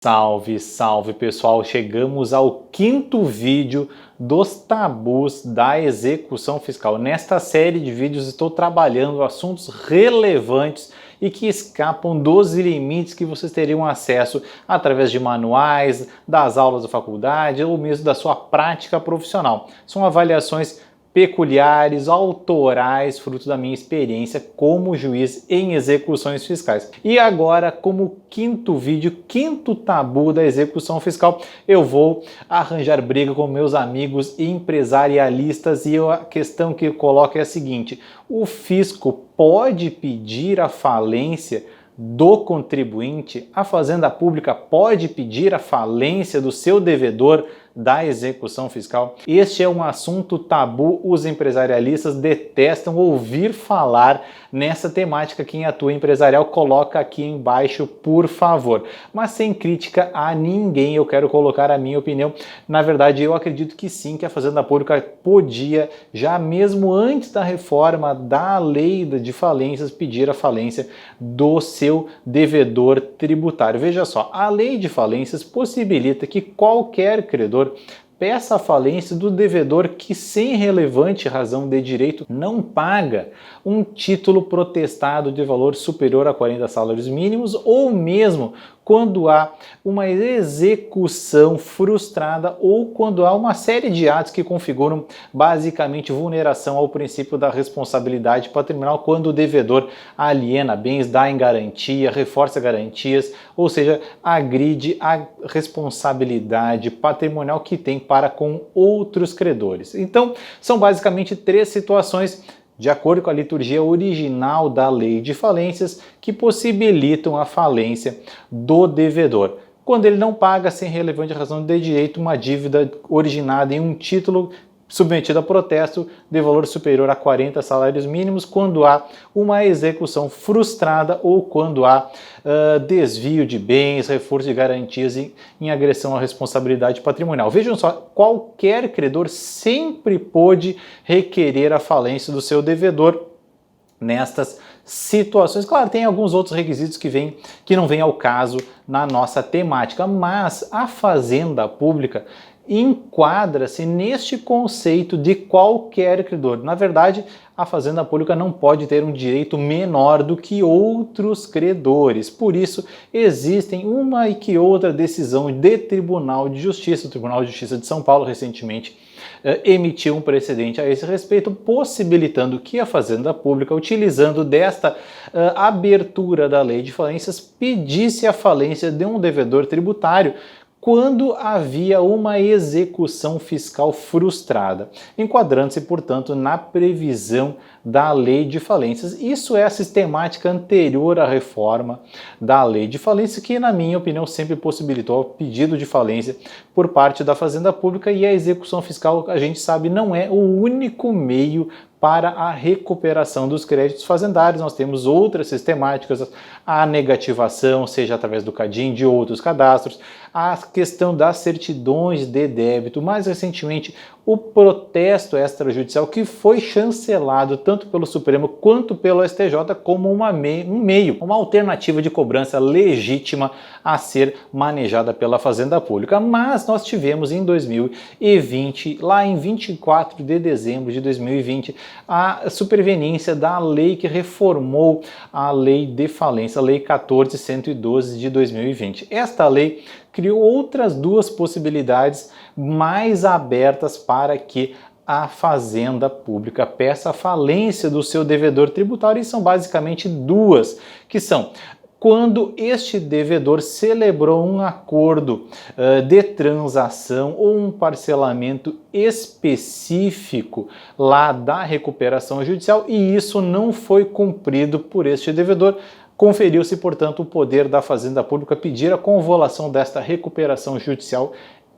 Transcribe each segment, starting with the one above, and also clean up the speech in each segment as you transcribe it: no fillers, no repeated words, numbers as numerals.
Salve, salve pessoal! Chegamos ao quinto vídeo dos tabus da execução fiscal. Nesta série de vídeos estou trabalhando assuntos relevantes e que escapam dos limites que vocês teriam acesso através de manuais, das aulas da faculdade ou mesmo da sua prática profissional. São avaliações peculiares, autorais, fruto da minha experiência como juiz em execuções fiscais. E agora, como quinto vídeo, quinto tabu da execução fiscal, eu vou arranjar briga com meus amigos empresarialistas e a questão que eu coloco é a seguinte: o fisco pode pedir a falência do contribuinte? A Fazenda Pública pode pedir a falência do seu devedor da execução fiscal? Este é um assunto tabu, os empresarialistas detestam ouvir falar nessa temática. Quem atua empresarial, coloca aqui embaixo, por favor. Mas sem crítica a ninguém, eu quero colocar a minha opinião. Na verdade, eu acredito que sim, que a Fazenda Pública podia, já mesmo antes da reforma da lei de falências, pedir a falência do seu devedor tributário. Veja só, a lei de falências possibilita que qualquer credor peça a falência do devedor que, sem relevante razão de direito, não paga um título protestado de valor superior a 40 salários mínimos, ou mesmo quando há uma execução frustrada ou quando há uma série de atos que configuram basicamente vulneração ao princípio da responsabilidade patrimonial, quando o devedor aliena bens, dá em garantia, reforça garantias, ou seja, agride a responsabilidade patrimonial que tem para com outros credores. Então, são basicamente três situações, de acordo com a liturgia original da lei de falências, que possibilitam a falência do devedor. Quando ele não paga, sem relevante razão de direito, uma dívida originada em um título submetido a protesto de valor superior a 40 salários mínimos, quando há uma execução frustrada ou quando há desvio de bens, reforço de garantias em agressão à responsabilidade patrimonial. Vejam só, qualquer credor sempre pode requerer a falência do seu devedor nestas situações. Claro, tem alguns outros requisitos que não vêm ao caso na nossa temática, mas a Fazenda Pública enquadra-se neste conceito de qualquer credor. Na verdade, a Fazenda Pública não pode ter um direito menor do que outros credores. Por isso, existem uma e que outra decisão de Tribunal de Justiça. O Tribunal de Justiça de São Paulo recentemente emitiu um precedente a esse respeito, possibilitando que a Fazenda Pública, utilizando desta abertura da lei de falências, pedisse a falência de um devedor tributário quando havia uma execução fiscal frustrada, enquadrando-se, portanto, na previsão da lei de falências. Isso é a sistemática anterior à reforma da lei de falência, que, na minha opinião, sempre possibilitou o pedido de falência por parte da Fazenda Pública, e a execução fiscal, a gente sabe, não é o único meio para a recuperação dos créditos fazendários. Nós temos outras sistemáticas, a negativação, seja através do CADIM, de outros cadastros, a questão das certidões de débito, mais recentemente o protesto extrajudicial, que foi chancelado tanto pelo Supremo quanto pelo STJ como um meio, uma alternativa de cobrança legítima a ser manejada pela Fazenda Pública. Mas nós tivemos em 2020, lá em 24 de dezembro de 2020, a superveniência da lei que reformou a lei de falência, a lei 14.112 de 2020. Esta lei criou outras duas possibilidades mais abertas para que a Fazenda Pública peça a falência do seu devedor tributário, e são basicamente duas, que são: quando este devedor celebrou um acordo de transação ou um parcelamento específico lá da recuperação judicial e isso não foi cumprido por este devedor, conferiu-se, portanto, o poder da Fazenda Pública pedir a convolução desta recuperação judicial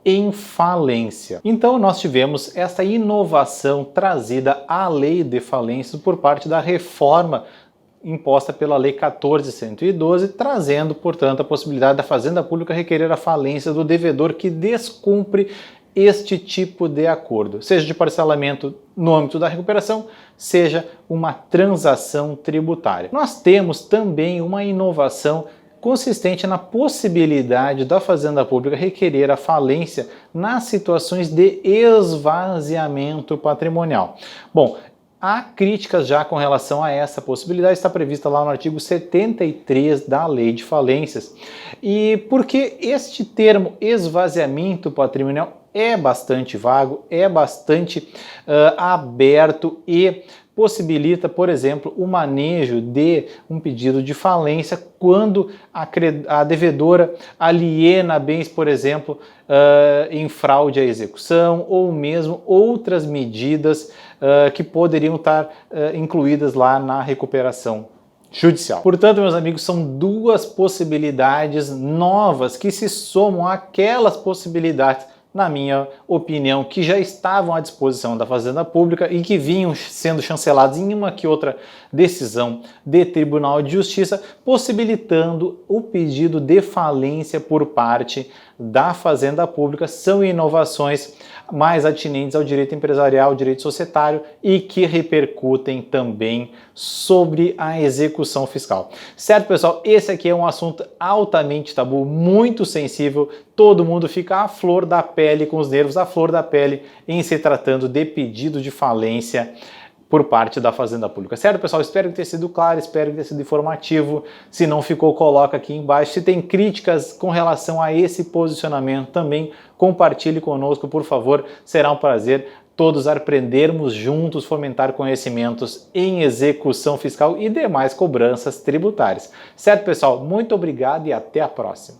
em falência. Então nós tivemos essa inovação trazida à lei de falências por parte da reforma imposta pela Lei 14.112, trazendo, portanto, a possibilidade da Fazenda Pública requerer a falência do devedor que descumpre este tipo de acordo, seja de parcelamento no âmbito da recuperação, seja uma transação tributária. Nós temos também uma inovação consistente na possibilidade da Fazenda Pública requerer a falência nas situações de esvaziamento patrimonial. Bom, há críticas já com relação a essa possibilidade, está prevista lá no artigo 73 da Lei de Falências. E porque este termo esvaziamento patrimonial é bastante vago, é bastante aberto e possibilita, por exemplo, o manejo de um pedido de falência quando a devedora aliena bens, por exemplo, em fraude à execução ou mesmo outras medidas que poderiam estar incluídas lá na recuperação judicial. Portanto, meus amigos, são duas possibilidades novas que se somam àquelas possibilidades, na minha opinião, que já estavam à disposição da Fazenda Pública e que vinham sendo chancelados em uma que outra decisão de Tribunal de Justiça, possibilitando o pedido de falência por parte da Fazenda Pública. São inovações mais atinentes ao direito empresarial, ao direito societário e que repercutem também sobre a execução fiscal. Certo, pessoal? Esse aqui é um assunto altamente tabu, muito sensível. Todo mundo fica à flor da pele, com os nervos à flor da pele, em se tratando de pedido de falência por parte da Fazenda Pública. Certo, pessoal? Espero que tenha sido claro, espero que tenha sido informativo. Se não ficou, coloca aqui embaixo. Se tem críticas com relação a esse posicionamento também, compartilhe conosco, por favor. Será um prazer todos aprendermos juntos, fomentar conhecimentos em execução fiscal e demais cobranças tributárias. Certo, pessoal? Muito obrigado e até a próxima.